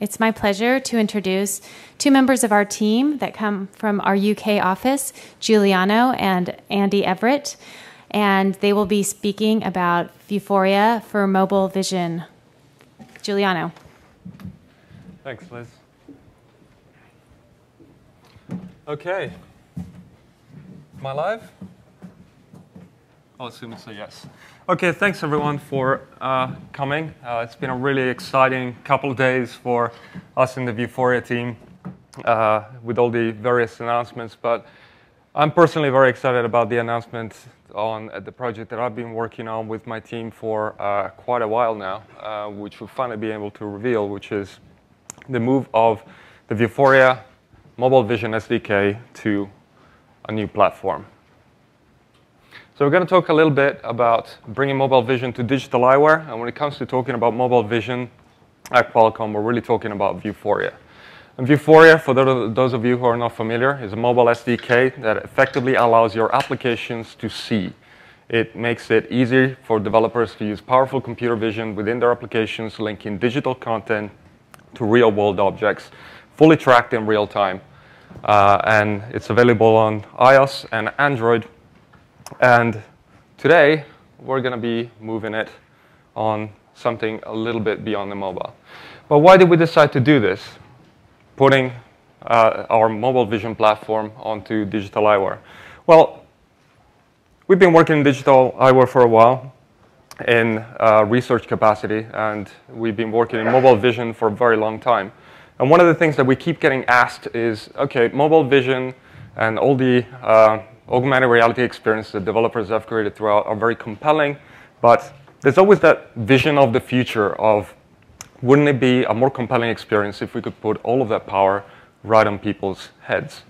It's my pleasure to introduce two members of our team that come from our UK office, Giuliano and Andy Everett, and they will be speaking about Vuforia for mobile vision. Giuliano. Thanks, Liz. Okay. Am I live? I'll assume it's a yes. Okay, thanks everyone for coming. It's been a really exciting couple of days for us in the Vuforia team with all the various announcements, but I'm personally very excited about the announcement on the project that I've been working on with my team for quite a while now, which we'll finally be able to reveal, which is the move of the Vuforia Mobile Vision SDK to a new platform. So we're going to talk a little bit about bringing mobile vision to digital eyewear, and when it comes to talking about mobile vision at Qualcomm, we're really talking about Vuforia. And Vuforia, for those of you who are not familiar, is a mobile SDK that effectively allows your applications to see. It makes it easy for developers to use powerful computer vision within their applications, linking digital content to real-world objects, fully tracked in real time. And it's available on iOS and Android. And today, we're going to be moving it on something a little bit beyond the mobile. But why did we decide to do this? Putting our mobile vision platform onto digital eyewear. Well, we've been working in digital eyewear for a while in research capacity, and we've been working in mobile vision for a very long time. And one of the things that we keep getting asked is, okay, mobile vision and all the augmented reality experiences that developers have created throughout are very compelling, but there's always that vision of the future of, wouldn't it be a more compelling experience if we could put all of that power right on people's heads?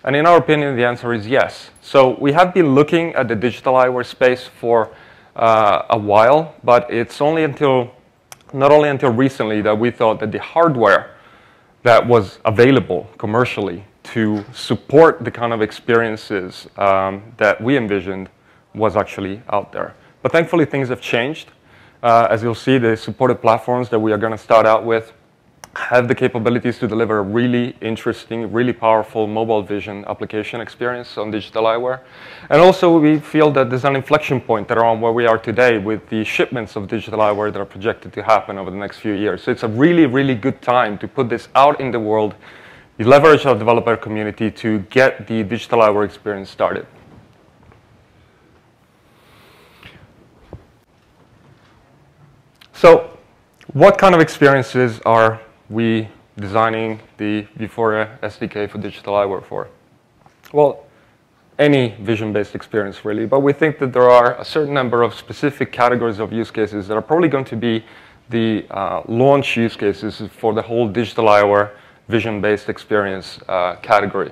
And in our opinion, the answer is yes. So we have been looking at the digital eyewear space for a while, but it's only not only until recently that we thought that the hardware that was available commercially to support the kind of experiences that we envisioned was actually out there. But thankfully, things have changed. As you'll see, the supported platforms that we are going to start out with have the capabilities to deliver a really interesting, really powerful mobile vision application experience on digital eyewear. And also, we feel that there's an inflection point around where we are today with the shipments of digital eyewear that are projected to happen over the next few years. So it's a really, really good time to put this out in the world, leverage our developer community to get the digital eyewear experience started. So what kind of experiences are we designing the Vuforia SDK for digital eyewear for? Well, any vision-based experience, really. But we think that there are a certain number of specific categories of use cases that are probably going to be the launch use cases for the whole digital eyewear vision-based experience category.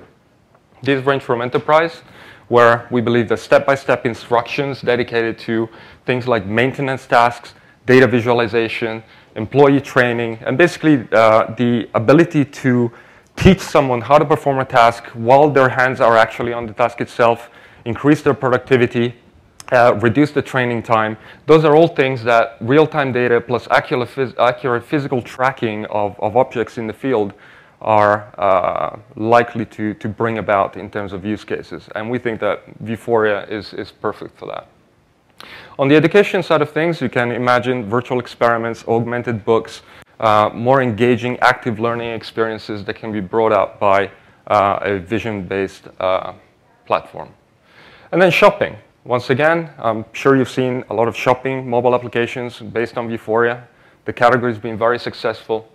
These range from enterprise, where we believe that step-by-step instructions dedicated to things like maintenance tasks, data visualization, employee training, and basically the ability to teach someone how to perform a task while their hands are actually on the task itself, increase their productivity, reduce the training time. Those are all things that real-time data plus accurate physical tracking of objects in the field are likely to bring about in terms of use cases. And we think that Vuforia is perfect for that. On the education side of things, you can imagine virtual experiments, augmented books, more engaging active learning experiences that can be brought out by a vision-based platform. And then shopping. Once again, I'm sure you've seen a lot of shopping mobile applications based on Vuforia. The category has been very successful.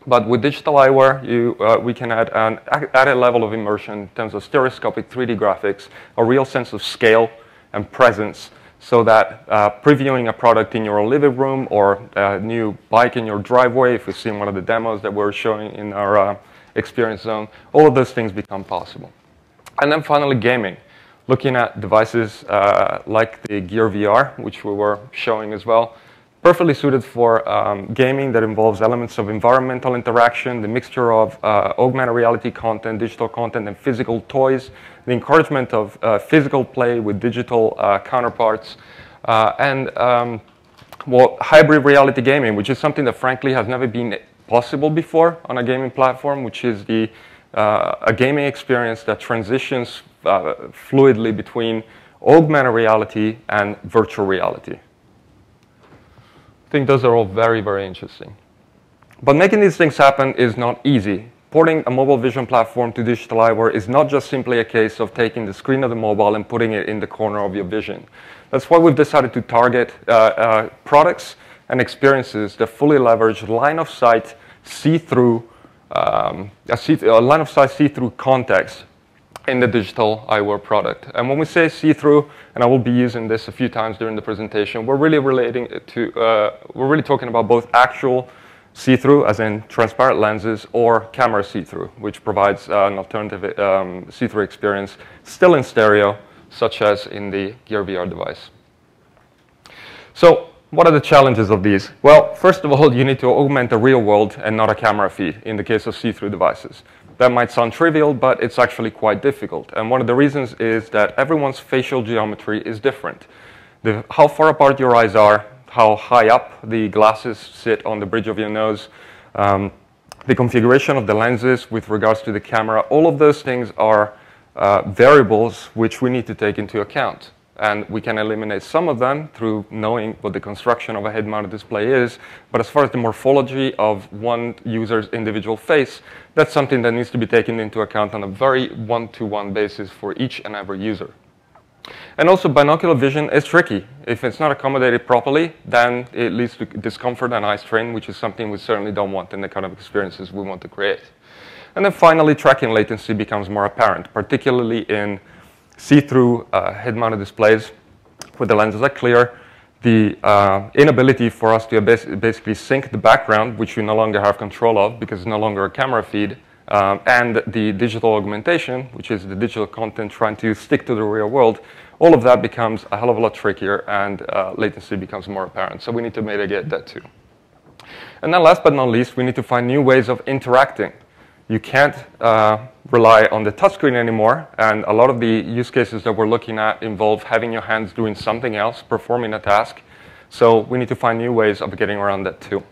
But with digital eyewear, we can add an added level of immersion in terms of stereoscopic 3D graphics, a real sense of scale and presence, so that previewing a product in your living room or a new bike in your driveway, if you've seen one of the demos that we're showing in our experience zone, all of those things become possible. And then finally, gaming. Looking at devices like the Gear VR, which we were showing as well, perfectly suited for gaming that involves elements of environmental interaction, the mixture of augmented reality content, digital content, and physical toys, the encouragement of physical play with digital counterparts, and hybrid reality gaming, which is something that frankly has never been possible before on a gaming platform, which is a gaming experience that transitions fluidly between augmented reality and virtual reality. I think those are all very, very interesting. But making these things happen is not easy. Porting a mobile vision platform to digital eyewear is not just simply a case of taking the screen of the mobile and putting it in the corner of your vision. That's why we've decided to target products and experiences that fully leverage line of sight see-through see-through context in the digital eyewear product. And when we say see-through, and I will be using this a few times during the presentation, we're really talking about both actual see-through, as in transparent lenses, or camera see-through, which provides an alternative see-through experience, still in stereo, such as in the Gear VR device. So what are the challenges of these? Well, first of all, you need to augment the real world and not a camera feed in the case of see-through devices. That might sound trivial, but it's actually quite difficult. And one of the reasons is that everyone's facial geometry is different. How far apart your eyes are, how high up the glasses sit on the bridge of your nose, the configuration of the lenses with regards to the camera, all of those things are variables which we need to take into account. And we can eliminate some of them through knowing what the construction of a head-mounted display is. But as far as the morphology of one user's individual face, that's something that needs to be taken into account on a very one-to-one basis for each and every user. And also, binocular vision is tricky. If it's not accommodated properly, then it leads to discomfort and eye strain, which is something we certainly don't want in the kind of experiences we want to create. And then finally, tracking latency becomes more apparent, particularly in see-through head-mounted displays where the lenses are clear. The inability for us to basically sync the background, which we no longer have control of because it's no longer a camera feed, and the digital augmentation, which is the digital content trying to stick to the real world, all of that becomes a hell of a lot trickier, and latency becomes more apparent. So we need to mitigate that too. And then last but not least, we need to find new ways of interacting. You can't rely on the touchscreen anymore, and a lot of the use cases that we're looking at involve having your hands doing something else, performing a task. So we need to find new ways of getting around that too.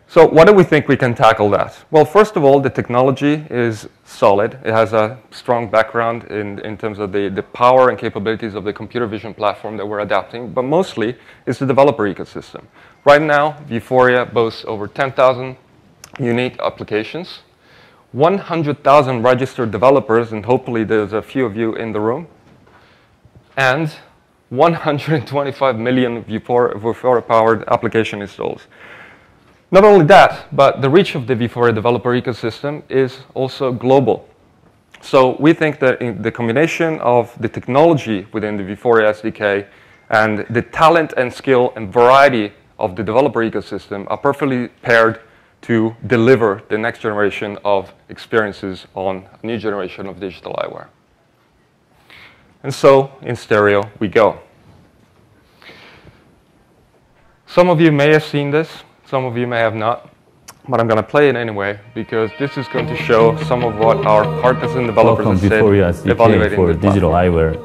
So why do we think we can tackle that? Well, first of all, the technology is solid. It has a strong background in terms of the power and capabilities of the computer vision platform that we're adapting, but mostly it's the developer ecosystem. Right now, Vuforia boasts over 10,000 unique applications, 100,000 registered developers, and hopefully there's a few of you in the room, and 125 million Vuforia-powered application installs. Not only that, but the reach of the Vuforia developer ecosystem is also global. So we think that in the combination of the technology within the Vuforia SDK and the talent and skill and variety of the developer ecosystem are perfectly paired to deliver the next generation of experiences on a new generation of digital eyewear. And so, in stereo, we go. Some of you may have seen this, some of you may have not, but I'm going to play it anyway because this is going to show some of what our partners and developers have said evaluating for digital eyewear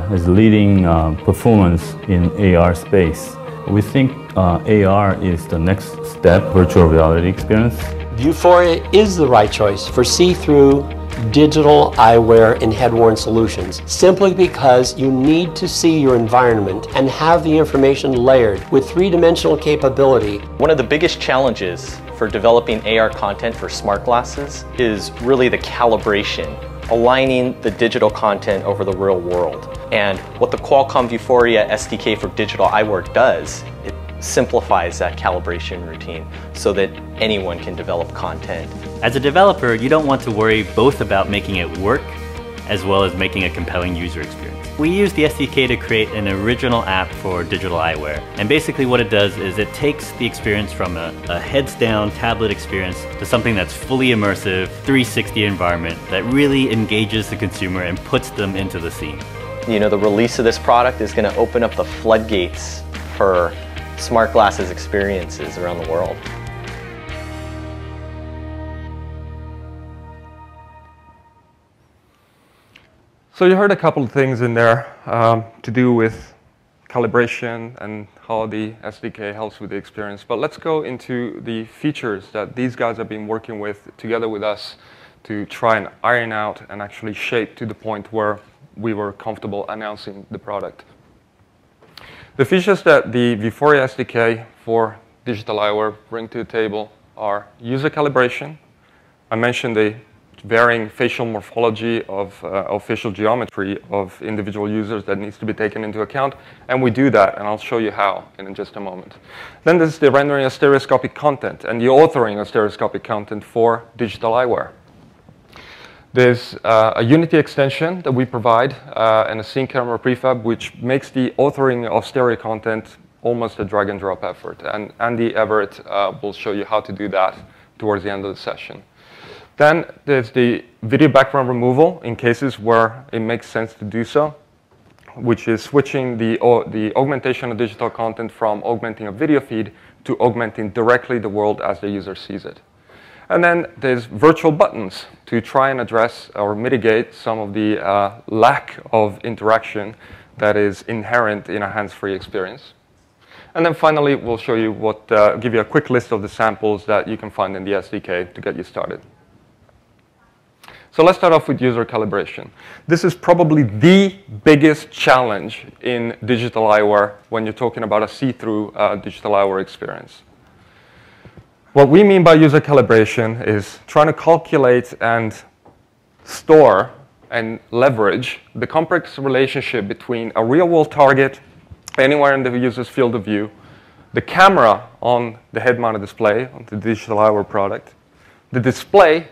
has leading performance in AR space. We think AR is the next step, virtual reality experience. Vuforia is the right choice for see-through digital eyewear and head-worn solutions, simply because you need to see your environment and have the information layered with three-dimensional capability. One of the biggest challenges for developing AR content for smart glasses is really the calibration, aligning the digital content over the real world. And what the Qualcomm Vuforia SDK for digital eyewear does, it simplifies that calibration routine so that anyone can develop content. As a developer, you don't want to worry both about making it work as well as making a compelling user experience. We use the SDK to create an original app for digital eyewear. And basically what it does is it takes the experience from a heads-down tablet experience to something that's fully immersive, 360 environment that really engages the consumer and puts them into the scene. You know, the release of this product is going to open up the floodgates for smart glasses experiences around the world. So you heard a couple of things in there to do with calibration and how the SDK helps with the experience. But let's go into the features that these guys have been working with together with us to try and iron out and actually shape to the point where we were comfortable announcing the product. The features that the Vuforia SDK for digital eyewear bring to the table are user calibration. I mentioned the varying facial morphology of facial geometry of individual users that needs to be taken into account, and we do that, and I'll show you how in just a moment. Then there's the rendering of stereoscopic content and the authoring of stereoscopic content for digital eyewear. There's a Unity extension that we provide and a scene camera prefab, which makes the authoring of stereo content almost a drag and drop effort, and Andy Everett will show you how to do that towards the end of the session. Then there's the video background removal in cases where it makes sense to do so, which is switching the augmentation of digital content from augmenting a video feed to augmenting directly the world as the user sees it. And then there's virtual buttons to try and address or mitigate some of the lack of interaction that is inherent in a hands-free experience. And then finally, we'll show you give you a quick list of the samples that you can find in the SDK to get you started. So let's start off with user calibration. This is probably the biggest challenge in digital eyewear when you're talking about a see-through digital eyewear experience. What we mean by user calibration is trying to calculate and store and leverage the complex relationship between a real-world target anywhere in the user's field of view, the camera on the head-mounted display on the digital eyewear product, the display,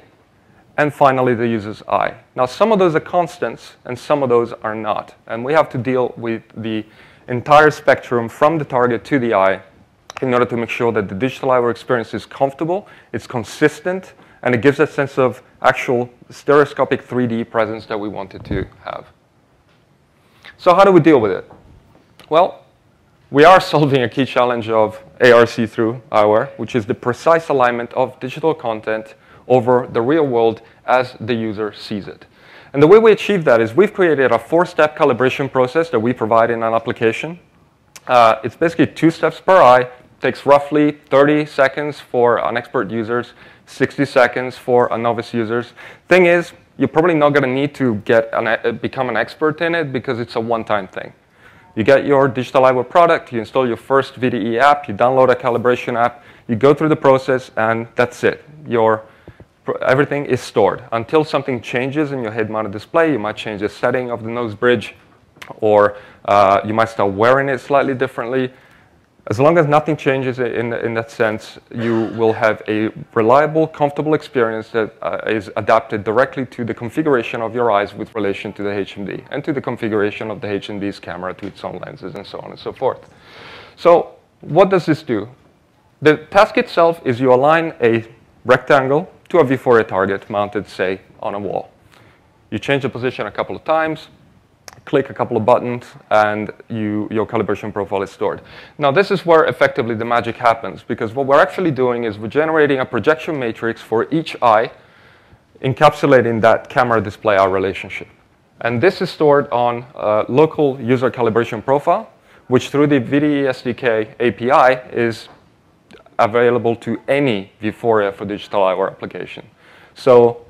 and finally the user's eye. Now, some of those are constants and some of those are not. And we have to deal with the entire spectrum from the target to the eye in order to make sure that the digital eyewear experience is comfortable, it's consistent, and it gives a sense of actual stereoscopic 3D presence that we wanted to have. So how do we deal with it? Well, we are solving a key challenge of AR see-through eyewear, which is the precise alignment of digital content over the real world as the user sees it. And the way we achieve that is we've created a 4-step calibration process that we provide in an application. It's basically 2 steps per eye. Takes roughly 30 seconds for an expert users, 60 seconds for a novice users. Thing is, you're probably not going to need to become an expert in it because it's a one-time thing. You get your digital eyewear product, you install your first VDE app, you download a calibration app, you go through the process, and that's it. Everything is stored. Until something changes in your head-mounted display, you might change the setting of the nose bridge, or you might start wearing it slightly differently. As long as nothing changes in that sense, you will have a reliable, comfortable experience that is adapted directly to the configuration of your eyes with relation to the HMD and to the configuration of the HMD's camera to its own lenses and so on and so forth. So what does this do? The task itself is you align a rectangle to a Vuforia target mounted, say, on a wall. You change the position a couple of times, click a couple of buttons, and your calibration profile is stored. Now, this is where effectively the magic happens, because what we're actually doing is we're generating a projection matrix for each eye, encapsulating that camera display eye relationship. And this is stored on a local user calibration profile, which through the VDE SDK API is available to any Vuforia for digital eyewear application. So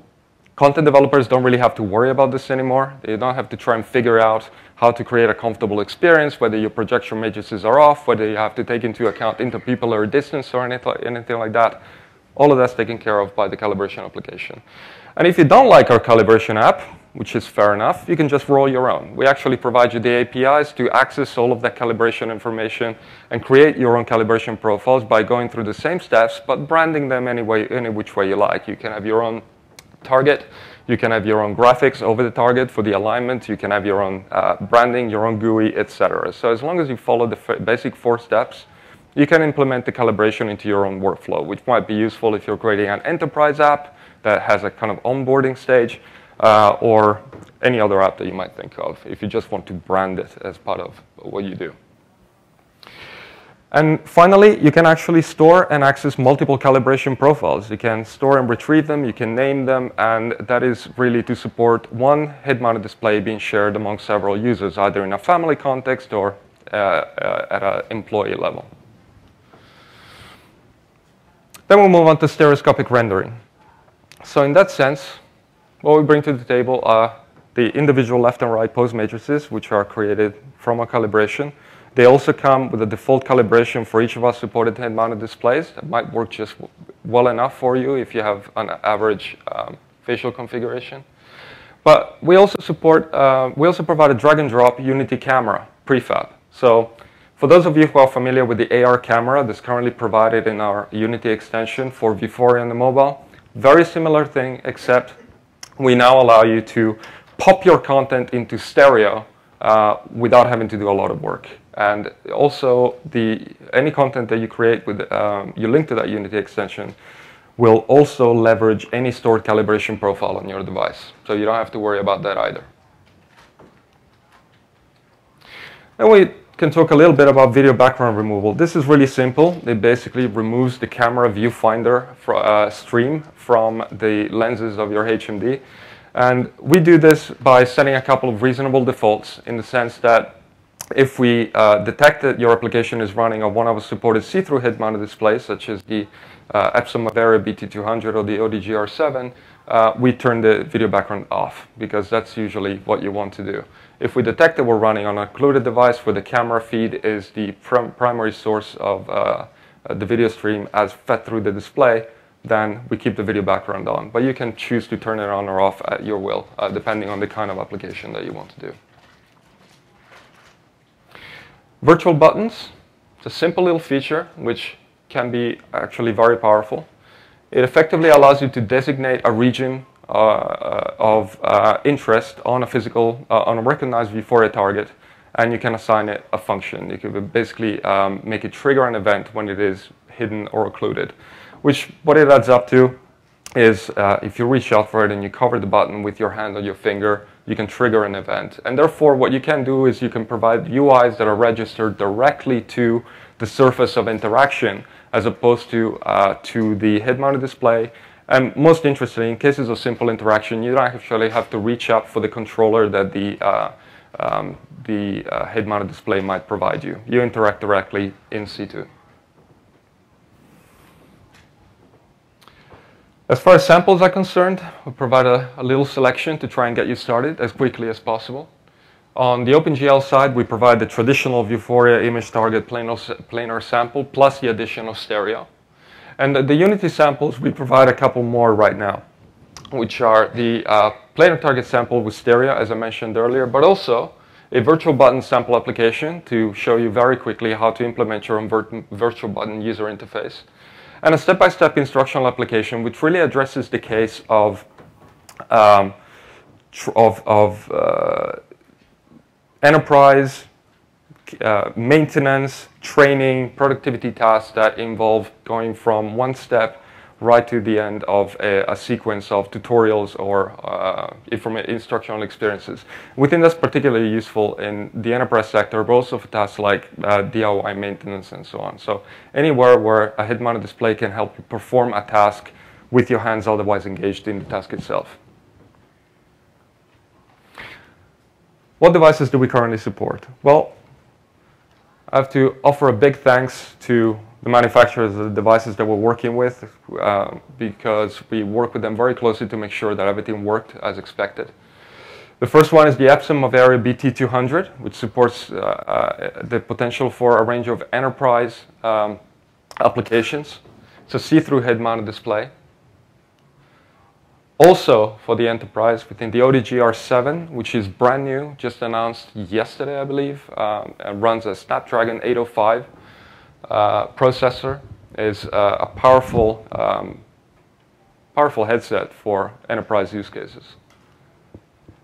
content developers don't really have to worry about this anymore. They don't have to try and figure out how to create a comfortable experience, whether your projection matrices are off, whether you have to take into account interpupillary distance or anything like that. All of that's taken care of by the calibration application. And if you don't like our calibration app, which is fair enough, you can just roll your own. We actually provide you the APIs to access all of that calibration information and create your own calibration profiles by going through the same steps, but branding them any which way you like. You can have your own target, you can have your own graphics over the target for the alignment, you can have your own branding, your own GUI, etc. So as long as you follow the basic 4 steps, you can implement the calibration into your own workflow, which might be useful if you're creating an enterprise app that has a kind of onboarding stage, or any other app that you might think of if you just want to brand it as part of what you do. And finally, you can actually store and access multiple calibration profiles. You can store and retrieve them, you can name them, and that is really to support one head-mounted display being shared among several users, either in a family context or at an employee level. Then we'll move on to stereoscopic rendering. So in that sense, what we bring to the table are the individual left and right pose matrices, which are created from our calibration. They also come with a default calibration for each of our supported head-mounted displays. That might work just well enough for you if you have an average facial configuration. But we also provide a drag-and-drop Unity camera prefab. So for those of you who are familiar with the AR camera that's currently provided in our Unity extension for Vuforia on the mobile, very similar thing, except we now allow you to pop your content into stereo without having to do a lot of work. And also, any content that you create with you link to that Unity extension will also leverage any stored calibration profile on your device. So you don't have to worry about that either. And we can talk a little bit about video background removal. This is really simple. It basically removes the camera viewfinder stream from the lenses of your HMD. And we do this by setting a couple of reasonable defaults, in the sense that if we detect that your application is running on one of our supported see-through head-mounted displays, such as the Epson Wearable BT200 or the ODG-R7, we turn the video background off, because that's usually what you want to do. If we detect that we're running on an occluded device where the camera feed is the primary source of the video stream as fed through the display, then we keep the video background on. But you can choose to turn it on or off at your will, depending on the kind of application that you want to do. Virtual buttons. It's a simple little feature which can be actually very powerful. It effectively allows you to designate a region of interest on a physical, on a recognized Vuforia target, and you can assign it a function. You could basically make it trigger an event when it is hidden or occluded. Which, what it adds up to is if you reach out for it and you cover the button with your hand or your finger, you can trigger an event. And therefore, what you can do is you can provide UIs that are registered directly to the surface of interaction, as opposed to the head-mounted display. And most interestingly, in cases of simple interaction, you don't actually have to reach out for the controller that the head-mounted display might provide you. You interact directly in situ. As far as samples are concerned, we provide a little selection to try and get you started as quickly as possible. On the OpenGL side, we provide the traditional Vuforia image target planar sample plus the addition of stereo. And the Unity samples, we provide a couple more right now, which are the planar target sample with stereo, as I mentioned earlier, but also a virtual button sample application to show you very quickly how to implement your own virtual button user interface. And a step-by-step instructional application which really addresses the case of enterprise, maintenance, training, productivity tasks that involve going from one step right to the end of a sequence of tutorials or instructional experiences. We think that's particularly useful in the enterprise sector, but also for tasks like DIY maintenance and so on. So anywhere where a head-mounted display can help you perform a task with your hands otherwise engaged in the task itself. What devices do we currently support? Well, I have to offer a big thanks to the manufacturers of the devices that we're working with, because we work with them very closely to make sure that everything worked as expected. The first one is the Epson Wearable BT200, which supports the potential for a range of enterprise applications. It's a see-through head-mounted display. Also for the enterprise, within the ODG-R7, which is brand new, just announced yesterday, I believe, and runs a Snapdragon 805 processor, is a powerful headset for enterprise use cases.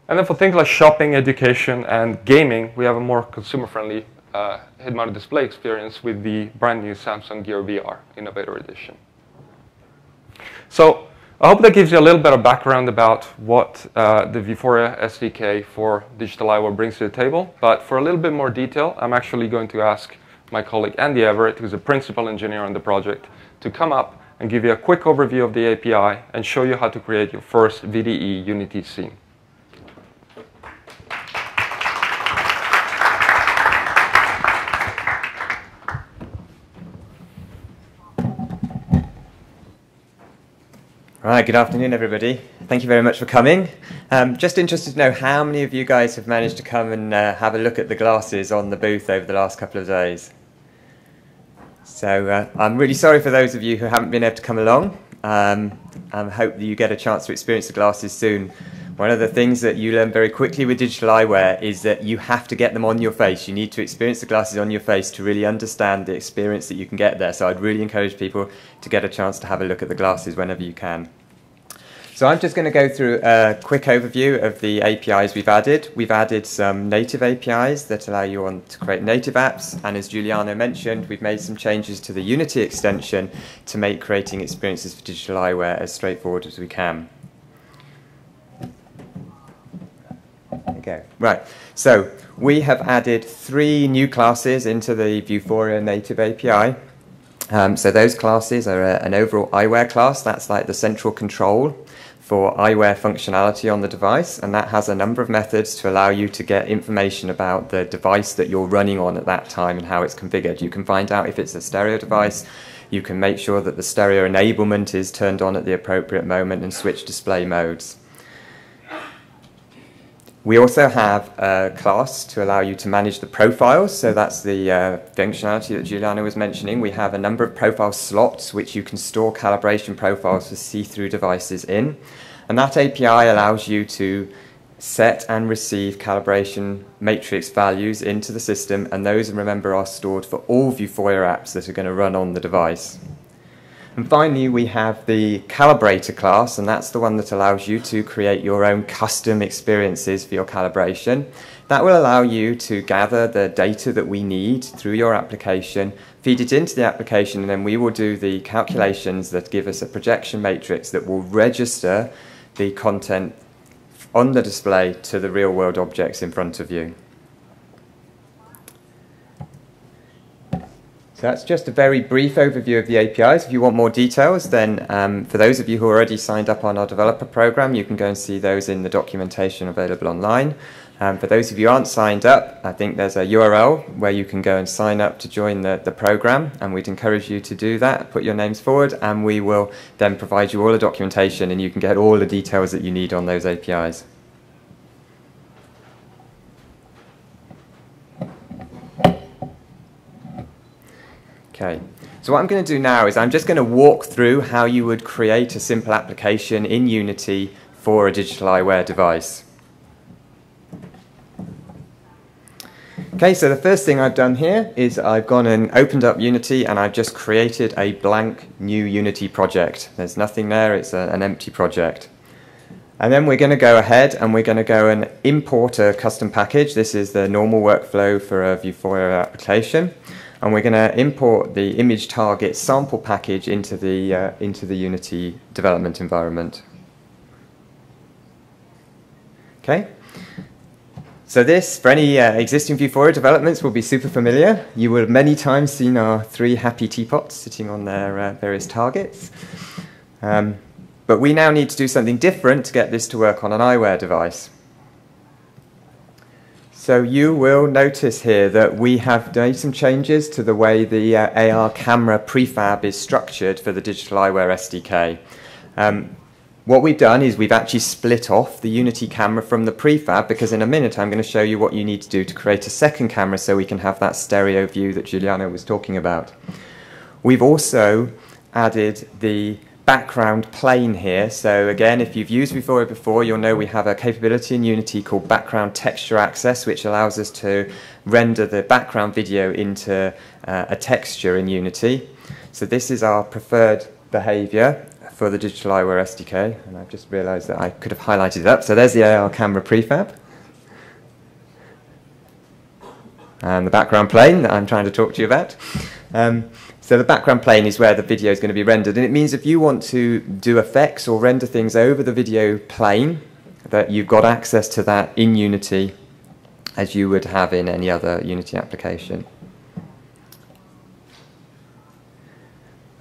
And then for things like shopping, education, and gaming, we have a more consumer-friendly head-mounted display experience with the brand new Samsung Gear VR Innovator Edition. So I hope that gives you a little bit of background about what the Vuforia SDK for digital eyewear brings to the table. But for a little bit more detail, I'm actually going to ask my colleague Andy Everett, who's a principal engineer on the project, to come up and give you a quick overview of the API and show you how to create your first VDE Unity scene. Right, good afternoon everybody. Thank you very much for coming. Just interested to know how many of you guys have managed to come and have a look at the glasses on the booth over the last couple of days. So I'm really sorry for those of you who haven't been able to come along. I hope that you get a chance to experience the glasses soon. One of the things that you learn very quickly with digital eyewear is that you have to get them on your face. You need to experience the glasses on your face to really understand the experience that you can get there. So I'd really encourage people to get a chance to have a look at the glasses whenever you can. So I'm just going to go through a quick overview of the APIs we've added. We've added some native APIs that allow you to create native apps, and as Giuliano mentioned, we've made some changes to the Unity extension to make creating experiences for digital eyewear as straightforward as we can. There you go. Right, so we have added 3 new classes into the Vuforia native API. So those classes are an overall eyewear class. That's like the central control for eyewear functionality on the device, and that has a number of methods to allow you to get information about the device that you're running on at that time and how it's configured. You can find out if it's a stereo device, you can make sure that the stereo enablement is turned on at the appropriate moment and switch display modes. We also have a class to allow you to manage the profiles, so that's the functionality that Giuliano was mentioning. We have a number of profile slots which you can store calibration profiles for see-through devices in, and that API allows you to set and receive calibration matrix values into the system, and those, remember, are stored for all Vuforia apps that are going to run on the device. And finally, we have the calibrator class, and that's the one that allows you to create your own custom experiences for your calibration. That will allow you to gather the data that we need through your application, feed it into the application, and then we will do the calculations that give us a projection matrix that will register the content on the display to the real-world objects in front of you. So that's just a very brief overview of the APIs. If you want more details, then for those of you who are already signed up on our developer program, you can go and see those in the documentation available online. For those of you who aren't signed up, I think there's a URL where you can go and sign up to join the program, and we'd encourage you to do that, put your names forward, and we will then provide you all the documentation and you can get all the details that you need on those APIs. Okay, so what I'm going to do now is I'm just going to walk through how you would create a simple application in Unity for a digital eyewear device. Okay, so the first thing I've done here is I've gone and opened up Unity and I've just created a blank new Unity project. There's nothing there, it's an empty project. And then we're going to go ahead and we're going to go and import a custom package. This is the normal workflow for a Vuforia application. And we're going to import the image target sample package into the Unity development environment. Okay. So this, for any existing Vuforia developments, will be super familiar. You will have many times seen our 3 happy teapots sitting on their various targets. But we now need to do something different to get this to work on an eyewear device. So you will notice here that we have made some changes to the way the AR camera prefab is structured for the digital eyewear SDK. What we've done is we've actually split off the Unity camera from the prefab, because in a minute I'm going to show you what you need to do to create a second camera so we can have that stereo view that Giuliano was talking about. We've also added the background plane here. So again, if you've used Vuforia before, you'll know we have a capability in Unity called background texture access, which allows us to render the background video into a texture in Unity. So this is our preferred behavior for the digital eyewear SDK, and I've just realized that I could have highlighted it up. So there's the AR camera prefab and the background plane that I'm trying to talk to you about. So the background plane is where the video is going to be rendered, and it means if you want to do effects or render things over the video plane, that you've got access to that in Unity as you would have in any other Unity application.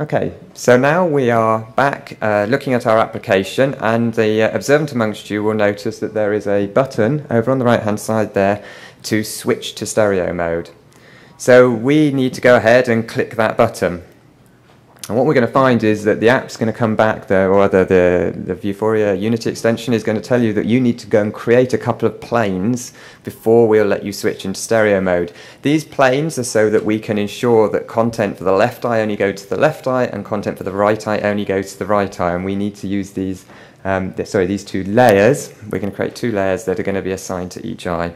Okay, so now we are back looking at our application, and the observant amongst you will notice that there is a button over on the right hand side there to switch to stereo mode. So we need to go ahead and click that button. And what we're going to find is that the app's going to come back, or rather the Vuforia Unity extension is going to tell you that you need to go and create a couple of planes before we'll let you switch into stereo mode. These planes are so that we can ensure that content for the left eye only go to the left eye and content for the right eye only goes to the right eye. And we need to use these, these two layers. We're going to create two layers that are going to be assigned to each eye.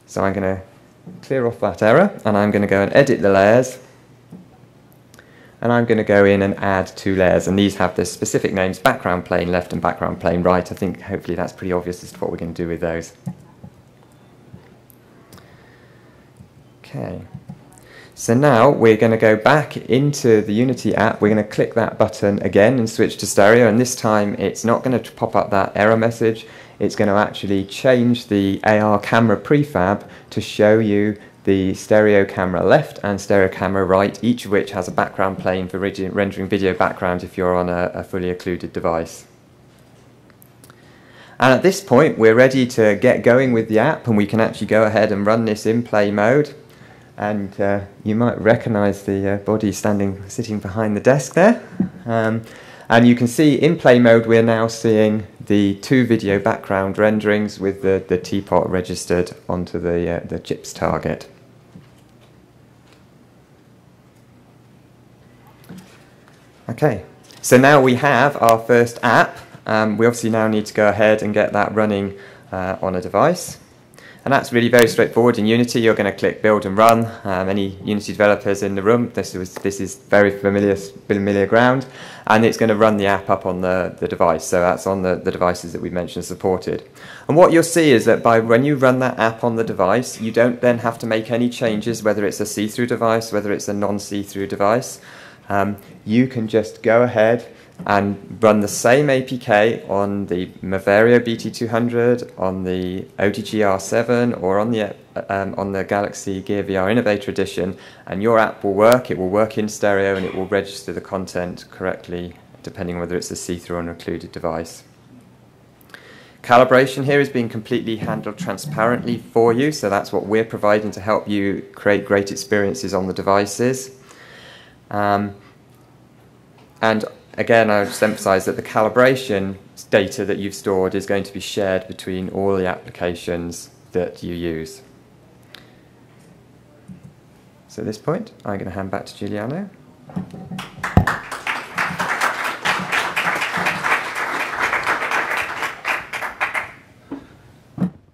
So I'm going to clear off that error, and I'm going to go and edit the layers. And I'm going to go in and add two layers, and these have the specific names, background plane left and background plane right. I think hopefully that's pretty obvious as to what we're going to do with those. Okay, so now we're going to go back into the Unity app. We're going to click that button again and switch to stereo, and this time it's not going to pop up that error message. It's going to actually change the AR camera prefab to show you the stereo camera left and stereo camera right, each of which has a background plane for rendering video background if you're on a fully occluded device. And at this point we're ready to get going with the app, and we can actually go ahead and run this in play mode. And you might recognize the body sitting behind the desk there. And you can see in play mode we're now seeing the two video background renderings with the teapot registered onto the chip's target. Okay, so now we have our first app. We obviously now need to go ahead and get that running on a device. And that's really very straightforward. In Unity, you're going to click Build and Run. Any Unity developers in the room, this is very familiar ground. And it's going to run the app up on the device. So that's on the devices that we mentioned supported. And what you'll see is that when you run that app on the device, you don't then have to make any changes, whether it's a see-through device, whether it's a non-see-through device. You can just go ahead and run the same APK on the Vario BT200, on the ODG R7, or on the Galaxy Gear VR Innovator Edition, and your app will work. It will work in stereo, and it will register the content correctly, depending on whether it's a see-through or an occluded device. Calibration here is being completely handled transparently for you, so that's what we're providing to help you create great experiences on the devices. And again, I would just emphasize that the calibration data that you've stored is going to be shared between all the applications that you use. So at this point, I'm going to hand back to Giuliano.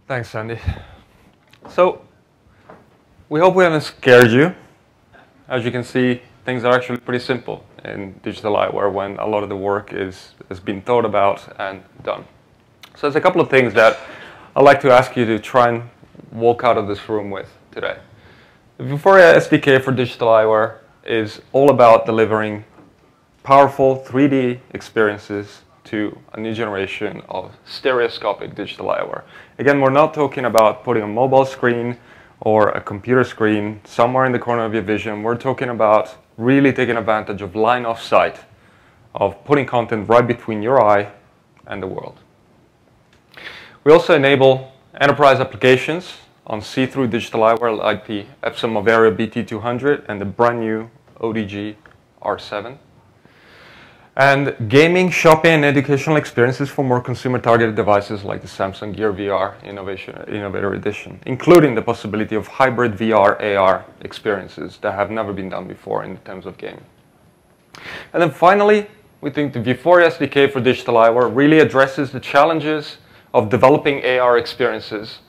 Thanks, Sandy. So, we hope we haven't scared you. As you can see, things are actually pretty simple in digital eyewear when a lot of the work has been thought about and done. So there's a couple of things that I'd like to ask you to try and walk out of this room with today. The Vuforia SDK for digital eyewear is all about delivering powerful 3D experiences to a new generation of stereoscopic digital eyewear. Again, we're not talking about putting a mobile screen or a computer screen somewhere in the corner of your vision. We're talking about really taking advantage of line of sight, of putting content right between your eye and the world. We also enable enterprise applications on see-through digital eyewear like the Epson Vario BT200 and the brand new ODG R7. And gaming, shopping, and educational experiences for more consumer-targeted devices like the Samsung Gear VR Innovator Edition, including the possibility of hybrid VR, AR experiences that have never been done before in terms of gaming. And then finally, we think the Vuforia SDK for digital eyewear really addresses the challenges of developing AR experiences,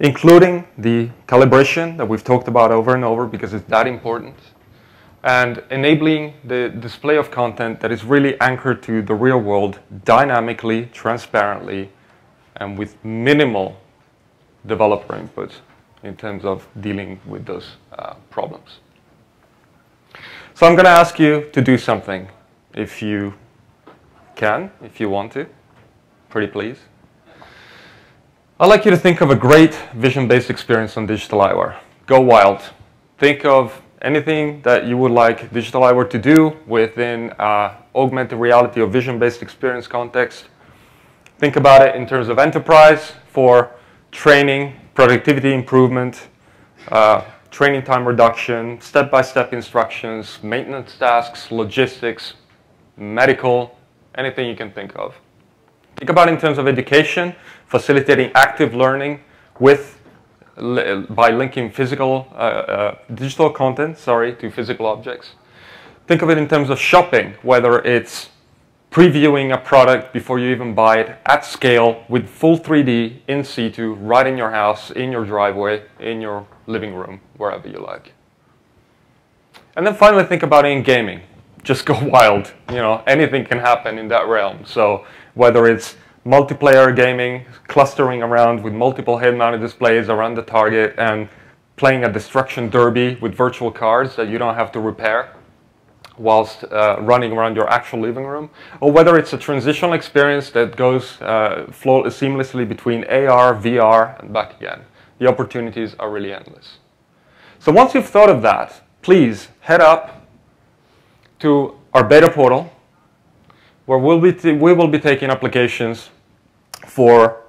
including the calibration that we've talked about over and over because it's that important, and enabling the display of content that is really anchored to the real world dynamically, transparently, and with minimal developer input in terms of dealing with those problems. So I'm going to ask you to do something, if you can, if you want to. Pretty please. I'd like you to think of a great vision-based experience on digital eyewear. Go wild. Think of anything that you would like digital eyewear to do within augmented reality or vision-based experience context. Think about it in terms of enterprise for training, productivity improvement, training time reduction, step-by-step instructions, maintenance tasks, logistics, medical, anything you can think of. Think about it in terms of education, facilitating active learning by linking digital content, to physical objects. Think of it in terms of shopping, whether it's previewing a product before you even buy it at scale with full 3D in situ, right in your house, in your driveway, in your living room, wherever you like. And then finally think about it in gaming. Just go wild. Anything can happen in that realm. So whether it's multiplayer gaming, clustering around with multiple head-mounted displays around the target and playing a destruction derby with virtual cars that you don't have to repair whilst running around your actual living room, or whether it's a transitional experience that goes seamlessly between AR, VR, and back again. The opportunities are really endless. So once you've thought of that, please head up to our beta portal, where we will be taking applications for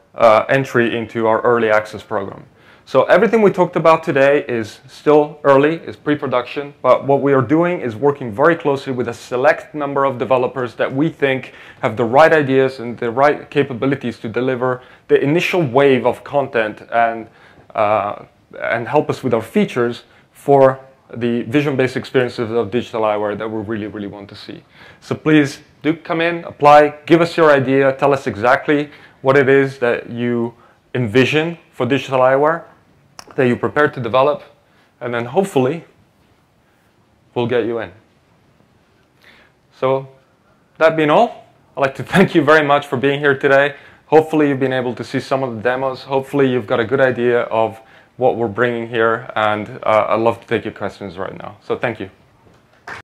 entry into our early access program. So everything we talked about today is still early, is pre-production, but what we are doing is working very closely with a select number of developers that we think have the right ideas and the right capabilities to deliver the initial wave of content and help us with our features for the vision-based experiences of digital eyewear that we really, really want to see. So please do come in, apply, give us your idea, tell us exactly what it is that you envision for digital eyewear, that you prepare to develop, and then hopefully we'll get you in. So that being all, I'd like to thank you very much for being here today. Hopefully you've been able to see some of the demos. Hopefully you've got a good idea of what we're bringing here, and I'd love to take your questions right now. So thank you.